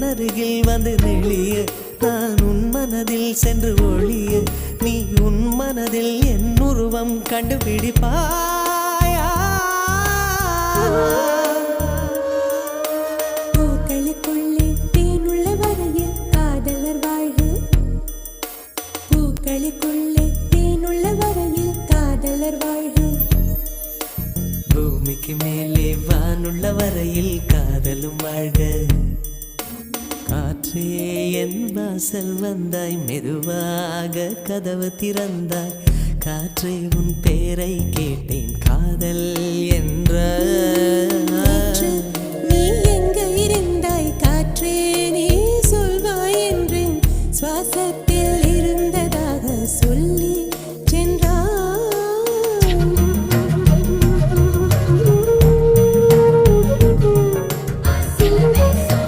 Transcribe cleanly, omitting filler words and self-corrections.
அருகில் வந்து நெளிய நான் உன் மனதில் சென்று ஒளிய நீ உன் மனதில் என் உருவம் கண்டுபிடிப்பாயா பூக்களுக்குள்ளே தேனுள்ள வரையில் காதலர் வாழ்வு பூக்களுக்குள்ளே தேனுள்ள வரையில் காதலர் வாழ்வு பூமிக்கு மேலே வானுள்ள வரையில் காதலும் வாழ்க காற்றே என் வாசல் வந்தாய் மெதுவாக கதவு திறந்தாய் காற்றே உன் பேரை கேட்டேன் காதல் என்ற